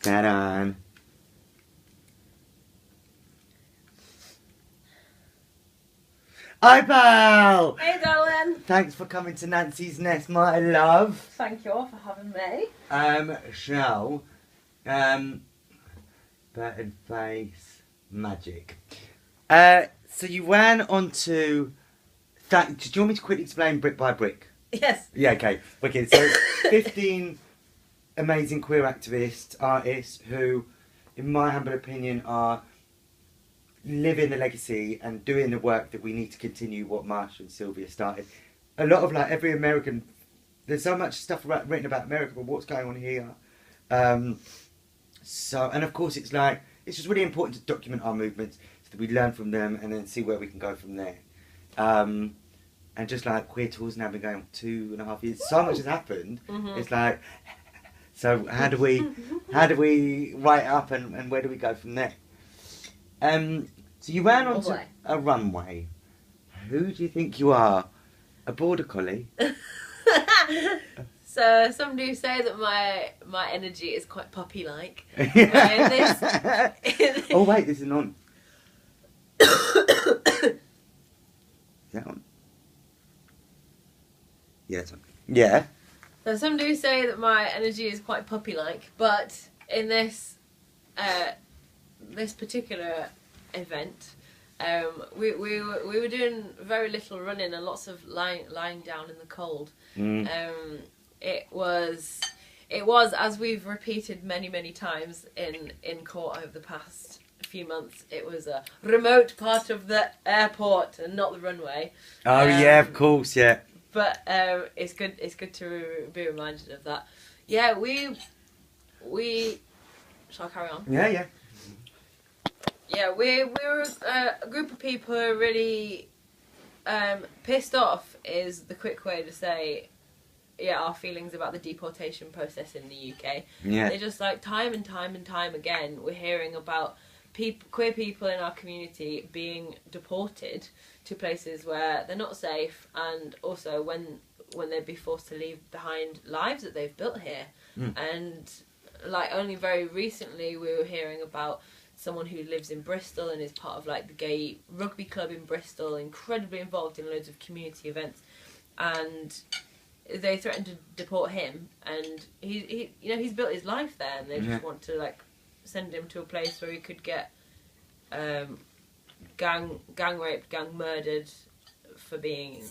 Get on. Hi, pal! Hey, darling. Thanks for coming to Nancy's Nest, my love. Thank you all for having me. Burton Face Magic. So you went on to... Do you want me to quickly explain brick by brick? Yes. Yeah, okay. Wicked. So 15 amazing queer activists, artists who, in my humble opinion, are living the legacy and doing the work that we need to continue what Marsha and Sylvia started. A lot of every American, there's so much stuff written about America, but what's going on here? And of course it's just really important to document our movements so that we learn from them and then see where we can go from there. And just Queer Tours now been going 2.5 years, so much has happened. Mm-hmm. It's so how do we write up and where do we go from there? So you ran onto a runway. Who do you think you are? A border collie? So some do say that my energy is quite puppy-like. Oh wait, this is on. Is that on? Yeah, it's on. Yeah. So some do say that my energy is quite puppy-like, but in this particular event, we were doing very little running and lots of lying down in the cold. It was, as we've repeated many times in court over the past few months, it was a remote part of the airport and not the runway. Oh yeah, of course, yeah. But it's good to be reminded of that. Yeah, we shall I carry on? Yeah. Yeah, we were a group of people who are really pissed off is the quick way to say, yeah, our feelings about the deportation process in the UK. Yeah. They're just time and time again, we're hearing about queer people in our community being deported to places where they're not safe, and also when they'd be forced to leave behind lives that they've built here. And only very recently we were hearing about someone who lives in Bristol and is part of the gay rugby club in Bristol, incredibly involved in loads of community events, and they threatened to deport him, and he's built his life there, and they just want to send him to a place where he could get gang raped, gang murdered for being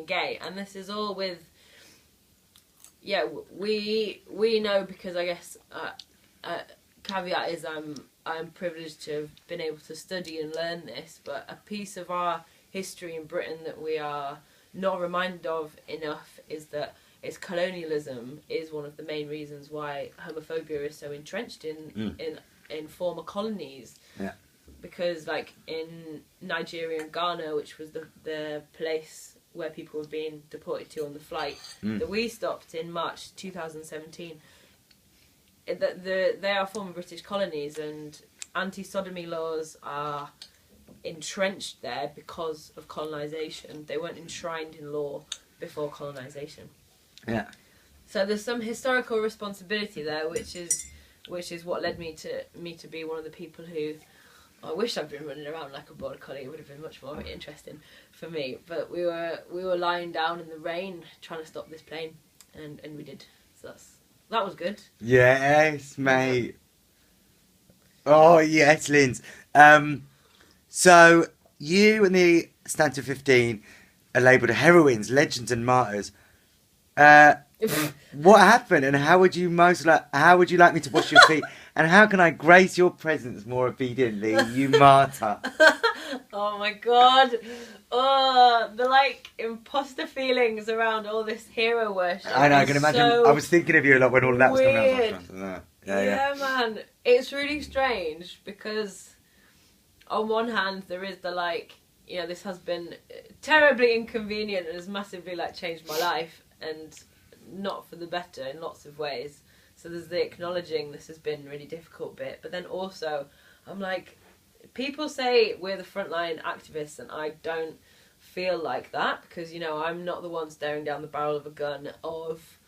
gay. And this is all with we know, because I guess caveat is I'm privileged to have been able to study and learn this, but a piece of our history in Britain that we are not reminded of enough is that its colonialism is one of the main reasons why homophobia is so entrenched in former colonies. Yeah. Because in Nigeria and Ghana, which was the place where people were being deported to on the flight that we stopped in March 2017, they are former British colonies, and anti-sodomy laws are entrenched there because of colonisation. They weren't enshrined in law before colonisation. Yeah. So there's some historical responsibility there, which is what led me to be one of the people who, I wish I'd been running around like a border collie. It would have been much more interesting for me. But we were lying down in the rain trying to stop this plane, and we did. So that was good. Yes, mate. Oh yes, Lynds. So you and the Stanton 15 are labelled heroines, legends, and martyrs. What happened, and how would you like me to wash your feet, and how can I grace your presence more obediently, you martyr? Oh my god. Oh, the imposter feelings around all this hero worship. I know, I can imagine. I was thinking of you a lot when all that was coming out. Yeah, man. It's really strange because on one hand there is the this has been terribly inconvenient and has massively changed my life, and not for the better in lots of ways. So there's the acknowledging this has been really difficult bit, but then also I'm people say we're the frontline activists, and I don't feel like that, because I'm not the one staring down the barrel of a gun of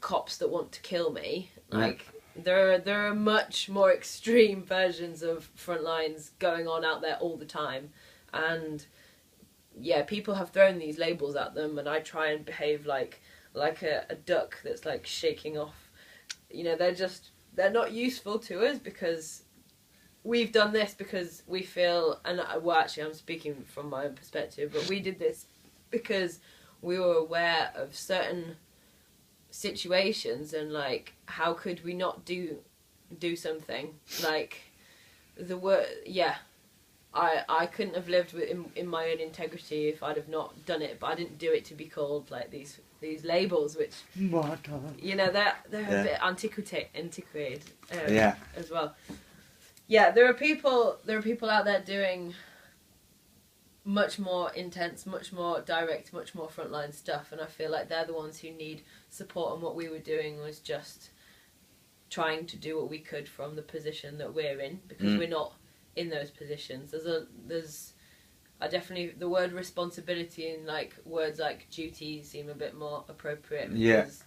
cops that want to kill me. There are much more extreme versions of frontlines going on out there all the time, and yeah, people have thrown these labels at them, and I try and behave like a duck that's like shaking off. You know, they're not useful to us because we've done this because we feel, and well, actually, I'm speaking from my own perspective, but we did this because we were aware of certain situations, and like, how could we not do something like the word? Yeah, I couldn't have lived in my own integrity if I'd have not done it, but I didn't do it to be called like these labels, which you know they're a bit antiquated as well. Yeah, there are people out there doing much more intense, much more direct, much more frontline stuff, and I feel like they're the ones who need support, and what we were doing was just trying to do what we could from the position that we're in, because we're not in those positions. I definitely, the word responsibility and like words like duty seem a bit more appropriate, because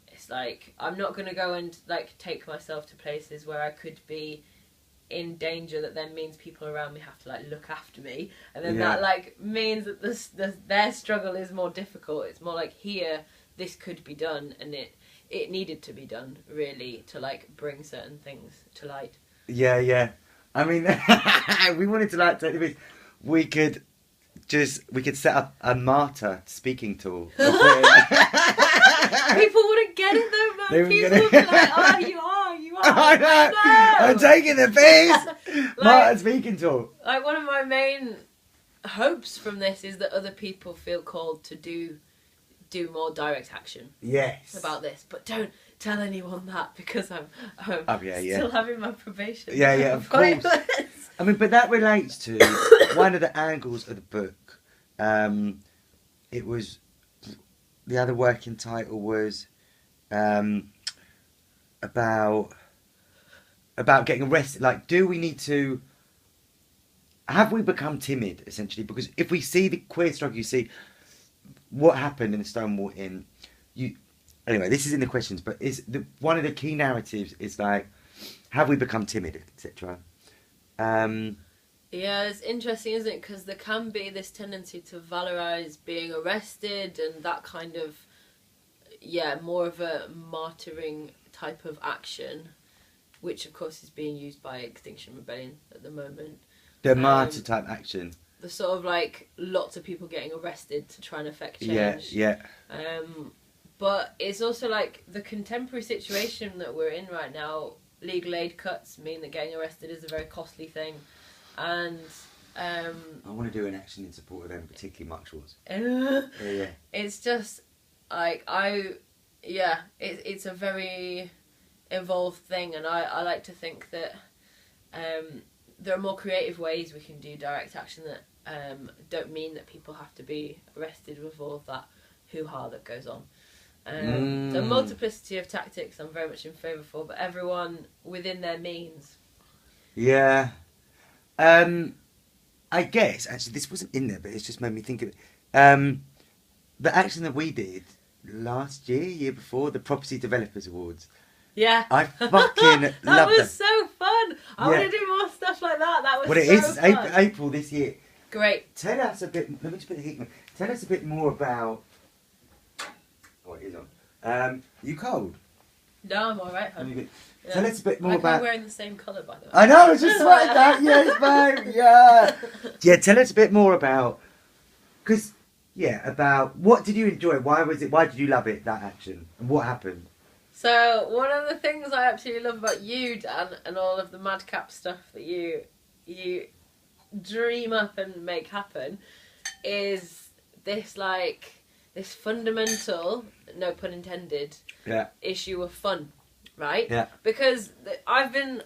it's like, I'm not going to go and like take myself to places where I could be in danger, that then means people around me have to like look after me, and then that like means that their struggle is more difficult. It's more like, here, this could be done, and it needed to be done, really, to like bring certain things to light. Yeah. I mean, we wanted to like take this. We could set up a martyr speaking tool. People wouldn't get it though, man. People would be like, "Oh, you are." I know. No. I'm taking the piss. Like, martyr speaking tool. Like, one of my main hopes from this is that other people feel called to do more direct action. Yes. About this, but don't tell anyone that, because I'm still having my probation. Yeah, of course. I mean, but that relates to one of the angles of the book. It was, the other working title was about getting arrested. Like, do we need to? Have we become timid, essentially? Because if we see the queer struggle, you see what happened in the Stonewall Inn. Anyway, this is in the questions, but one of the key narratives is like, have we become timid, etc. Yeah, it's interesting, isn't it? Because there can be this tendency to valorize being arrested and that kind of, more of a martyring type of action, which of course is being used by Extinction Rebellion at the moment. The martyr type action. The sort of like lots of people getting arrested to try and affect change. Yeah. But it's also like the contemporary situation that we're in right now. Legal aid cuts mean that getting arrested is a very costly thing, and I want to do an action in support of them, particularly Mark Schwartz. It's just like it's a very involved thing, and I like to think that there are more creative ways we can do direct action that don't mean that people have to be arrested with all of that hoo-ha that goes on. The multiplicity of tactics I'm very much in favour for, but everyone within their means. Yeah. I guess, actually, this wasn't in there, but it's just made me think of it. The action that we did last year before, the Property Developers Awards. Yeah. I fucking loved that. That was so fun. I want to do more stuff like that. That was so fun. Well, it is April this year. Great. Tell us a bit, let me just put the heat on. Tell us a bit more about... Oh, it is on. You cold? No, I'm alright. Yeah. Tell us a bit more about... We're wearing the same colour, by the way. I know, I was just like that. Yes, babe. Yeah. Yeah, tell us a bit more about... Because, about what did you enjoy? Why did you love it, that action? And what happened? So, one of the things I absolutely love about you, Dan, and all of the madcap stuff that you dream up and make happen, is this fundamental, no pun intended, issue of fun, right? Yeah. Because I can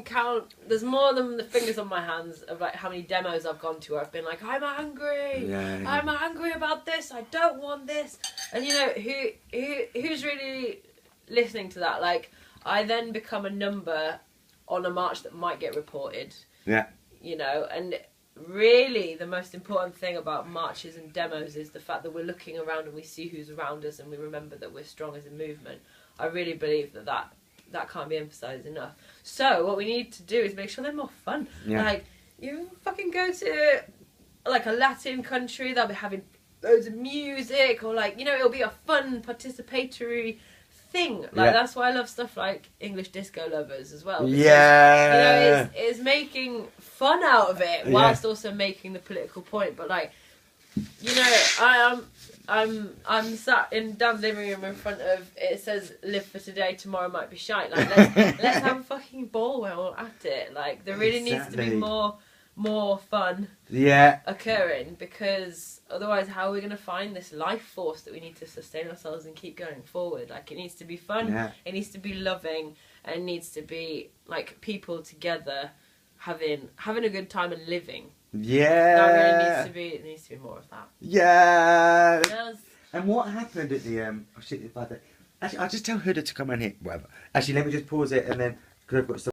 count, there's more than the fingers on my hands of like how many demos I've gone to where I've been like, I'm angry, I'm angry about this, I don't want this. And who's really listening to that? Like, I then become a number on a march that might get reported. Yeah. And really the most important thing about marches and demos is the fact that we're looking around and we see who's around us and we remember that we're strong as a movement. I really believe that that can't be emphasised enough. So what we need to do is make sure they're more fun. Yeah. Like, you fucking go to like a Latin country, they'll be having loads of music, or like, you know, it'll be a fun participatory thing. Like, that's why I love stuff like English Disco Lovers as well. Because, you know, it's making fun out of it whilst also making the political point. But like, you know, I'm sat in Dan's living room in front of, it says "Live for today, tomorrow might be shite." Like, let's have a fucking ball when we're at it. Like, there really needs to be more fun occurring, because otherwise how are we going to find this life force that we need to sustain ourselves and keep going forward? Like, it needs to be fun, it needs to be loving, and it needs to be like people together having a good time and living. That really needs to be more of that. Yes. And what happened at the oh shit, if I actually I'll just tell Huda to come in here, whatever. Actually, let me just pause it, and then because I've got stuff